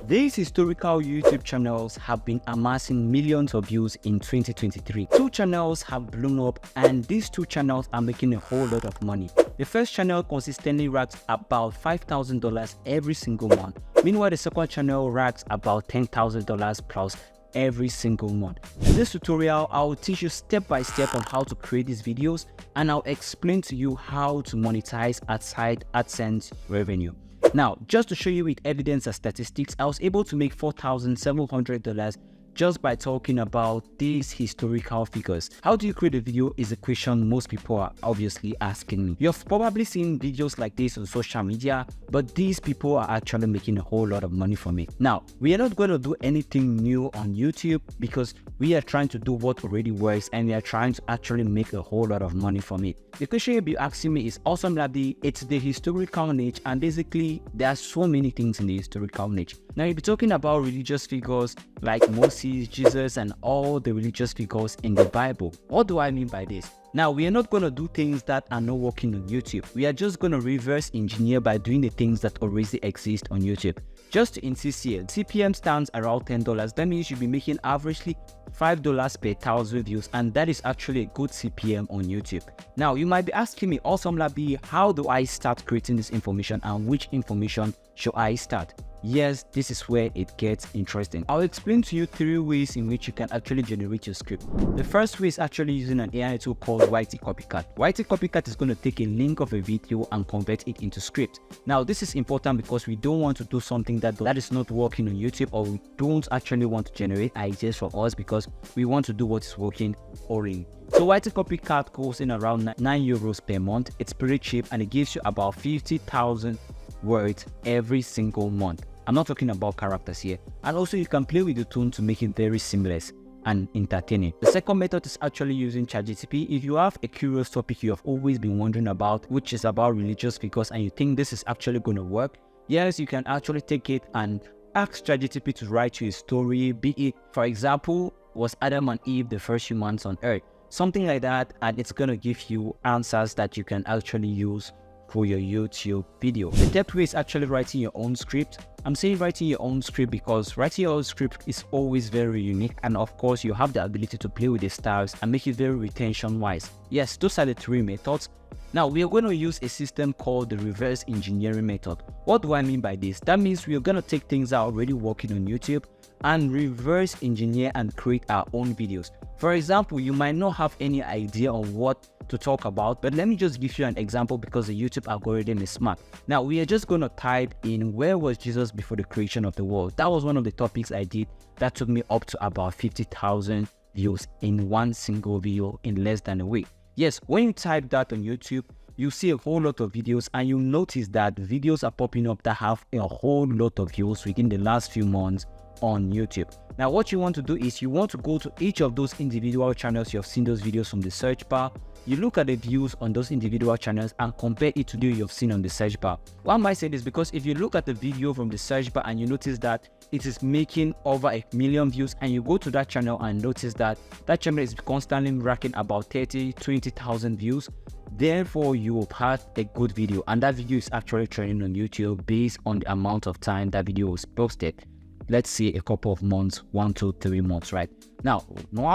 These historical YouTube channels have been amassing millions of views in 2023. Two channels have blown up, and these two channels are making a whole lot of money. The first channel consistently racks about $5,000 every single month. Meanwhile, the second channel racks about $10,000 plus every single month. In this tutorial, I will teach you step by step on how to create these videos, and I'll explain to you how to monetize outside AdSense revenue. Now, just to show you with evidence and statistics, I was able to make $4,700 just by talking about these historical figures. How do you create a video is a question most people are obviously asking me. You've probably seen videos like this on social media, but these people are actually making a whole lot of money from it. Now, we are not going to do anything new on YouTube because we are trying to do what already works, and we are trying to actually make a whole lot of money from it. The question you'll be asking me is, Awesome Lalpdy, it's the historical niche, and basically there are so many things in the historical niche. Now, you'll be talking about religious figures like Moses, Jesus, and all the religious figures in the Bible. What do I mean by this? Now, we are not going to do things that are not working on YouTube. We are just going to reverse engineer by doing the things that already exist on YouTube. Just to insist here, CPM stands around $10. That means you'll be making averagely $5 per 1,000 views, and that is actually a good CPM on YouTube. Now, you might be asking me, Awesome Lalpdy, how do I start creating this information, and which information should I start? Yes, this is where it gets interesting. I'll explain to you 3 ways in which you can actually generate your script. The first way is actually using an AI tool called YtCopyCat. YtCopyCat is going to take a link of a video and convert it into script. Now, this is important because we don't want to do something that is not working on YouTube, or we don't actually want to generate ideas from us because we want to do what is working already. So YtCopyCat goes in around €9 per month. It's pretty cheap, and it gives you about 50,000 words every single month. I'm not talking about characters here. And also, you can play with the tone to make it very seamless and entertaining. The second method is actually using ChatGPT. If you have a curious topic you have always been wondering about, which is about religious figures, and you think this is actually going to work, yes, you can actually take it and ask ChatGPT to write you a story, be it, for example, was Adam and Eve the first humans on earth? Something like that, and it's going to give you answers that you can actually use for your YouTube video. The third way is actually writing your own script. I'm saying writing your own script because writing your own script is always very unique, and of course you have the ability to play with the styles and make it very retention wise. Yes, those are the 3 methods. Now, we are going to use a system called the reverse engineering method. What do I mean by this? That means we are going to take things that are already working on YouTube and reverse engineer and create our own videos. For example, you might not have any idea on what to talk about, but let me just give you an example because the YouTube algorithm is smart. Now, we are just going to type in, where was Jesus before the creation of the world? That was one of the topics I did that took me up to about 50,000 views in one single video in less than a week. Yes, when you type that on YouTube, you see a whole lot of videos, and you notice that videos are popping up that have a whole lot of views within the last few months on YouTube. Now, what you want to do is you want to go to each of those individual channels you have seen those videos from the search bar. You look at the views on those individual channels and compare it to the you've seen on the search bar. Why am I saying this? Because if you look at the video from the search bar and you notice that it is making over 1 million views, and you go to that channel and notice that that channel is constantly racking about 20,000 views, therefore you will have a good video, and that video is actually trending on YouTube based on the amount of time that video was posted. Let's say a couple of months, 1 to 3 months, right? Now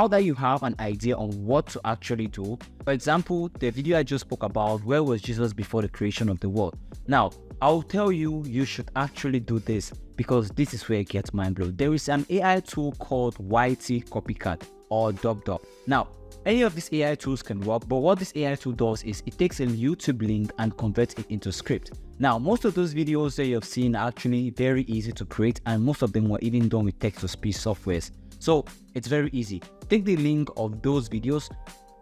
that you have an idea on what to actually do, for example, the video I just spoke about, where was Jesus before the creation of the world? Now, I'll tell you, you should actually do this because this is where it gets mind blown. There is an AI tool called YtCopyCat or DubDub. Now, any of these AI tools can work, but what this AI tool does is it takes a YouTube link and converts it into script. Now, most of those videos that you've seen are actually very easy to create, and most of them were even done with text-to-speech softwares. So it's very easy. Take the link of those videos,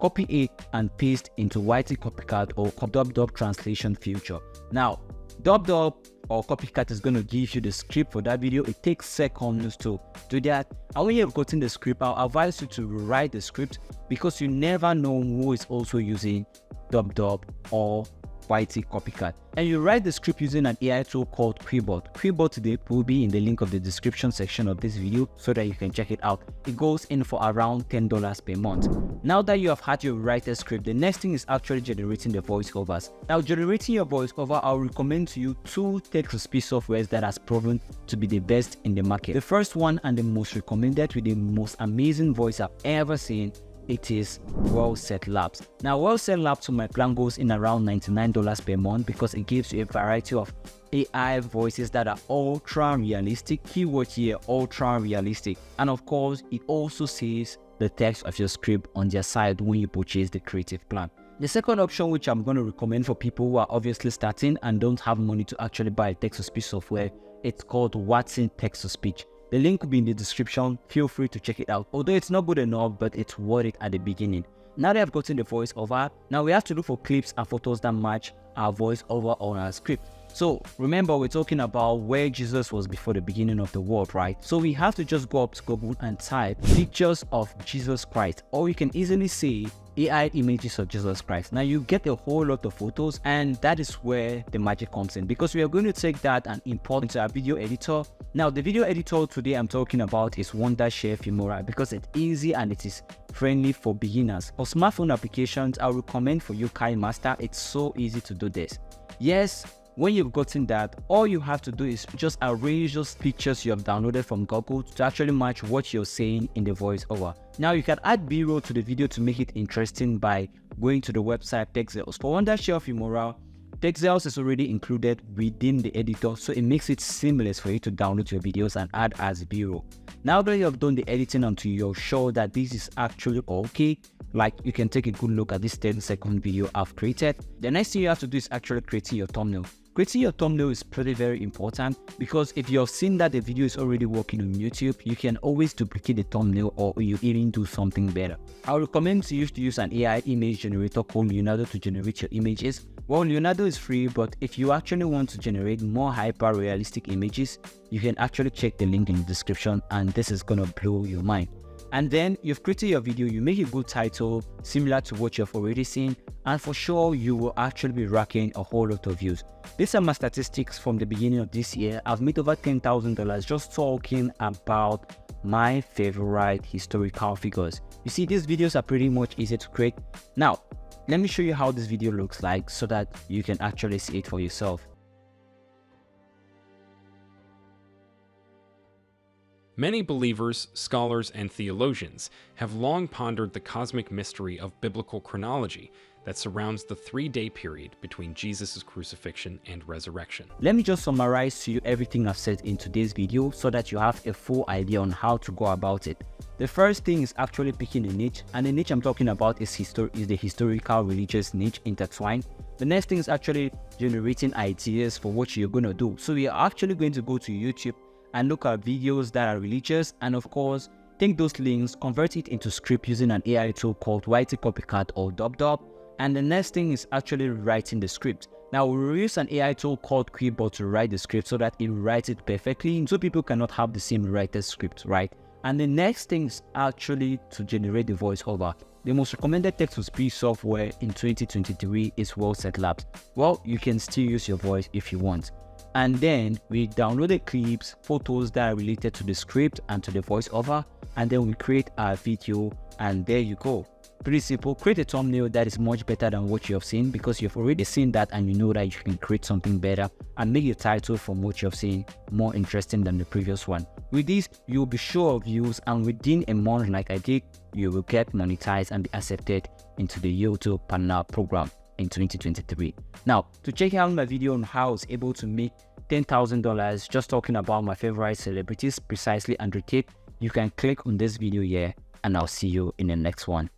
copy it and paste into YtCopyCat or DubDub translation feature. Now, DubDub or Copycat is going to give you the script for that video. It takes seconds to do that. And when you've gotten the script, I'll advise you to rewrite the script because you never know who is also using DubDub or YtCopyCat. And you write the script using an AI tool called Quilbot. Quilbot will be in the link of the description section of this video so that you can check it out. It goes in for around $10 per month. Now that you have had your writer script, the next thing is actually generating the voiceovers. Now, generating your voiceover, I'll recommend to you two text-to-speech softwares that has proven to be the best in the market. The first one and the most recommended with the most amazing voice I've ever seen, it is WellsaidLabs. Now, WellsaidLabs to my plan goes in around $99 per month because it gives you a variety of AI voices that are ultra realistic. Keyword here, ultra realistic. And of course, it also saves the text of your script on their side when you purchase the creative plan. The second option, which I'm going to recommend for people who are obviously starting and don't have money to actually buy text-to-speech software, it's called Watson Text-to-Speech. The link will be in the description. Feel free to check it out. Although it's not good enough, but it's worth it at the beginning. Now that I've gotten the voice over, now we have to look for clips and photos that match our voice over on our script. So remember, we're talking about where Jesus was before the beginning of the world, right? So we have to just go up to Google and type pictures of Jesus Christ, or you can easily say AI images of Jesus Christ. Now you get a whole lot of photos, and that is where the magic comes in, because we are going to take that and import into our video editor. Now the video editor today I'm talking about is Wondershare Filmora because it's easy and it is friendly for beginners. For smartphone applications, I recommend for you KineMaster. It's so easy to do this. Yes, when you've gotten that, all you have to do is just arrange those pictures you have downloaded from Google to actually match what you're saying in the voiceover. Now you can add B-roll to the video to make it interesting by going to the website Pexels. For Wondershare Filmora, Pexels is already included within the editor, so it makes it seamless for you to download your videos and add as B-roll. Now that you have done the editing until you're sure that this is actually okay, like you can take a good look at this 10-second video I've created, the next thing you have to do is actually creating your thumbnail. Creating your thumbnail is pretty very important because if you have seen that the video is already working on YouTube, you can always duplicate the thumbnail or you even do something better. I would recommend to use an AI image generator called Leonardo to generate your images. Well, Leonardo is free, but if you actually want to generate more hyper realistic images, you can actually check the link in the description and this is gonna blow your mind. And then you've created your video, you make a good title similar to what you've already seen, and for sure you will actually be racking a whole lot of views. These are my statistics from the beginning of this year. I've made over $10,000 just talking about my favorite historical figures. You see, these videos are pretty much easy to create. Now, let me show you how this video looks like so that you can actually see it for yourself. Many believers, scholars, and theologians have long pondered the cosmic mystery of biblical chronology that surrounds the 3-day period between Jesus' crucifixion and resurrection. Let me just summarize to you everything I've said in today's video so that you have a full idea on how to go about it. The first thing is actually picking a niche, and the niche I'm talking about is the historical religious niche intertwined. The next thing is actually generating ideas for what you're going to do. So we are actually going to go to YouTube and look at videos that are religious, and of course take those links, convert it into script using an AI tool called YtCopyCat or DubDub. And the next thing is actually writing the script. Now we'll use an AI tool called Quilbot to write the script so that it writes it perfectly, so people cannot have the same writer's script, right? And the next thing is actually to generate the voiceover. The most recommended text-to-speech software in 2023 is WellsaidLabs. Well, you can still use your voice if you want. And then we download the clips, photos that are related to the script and to the voiceover, and then we create our video, and there you go. Pretty simple. Create a thumbnail that is much better than what you have seen because you've already seen that and you know that you can create something better, and make your title from what you have seen more interesting than the previous one. With this, you'll be sure of views, and within a month like I did, you will get monetized and be accepted into the YouTube Partner Program in 2023. Now, to check out my video on how I was able to make $10,000 just talking about my favorite celebrities precisely and rotate, you can click on this video here, and I'll see you in the next one.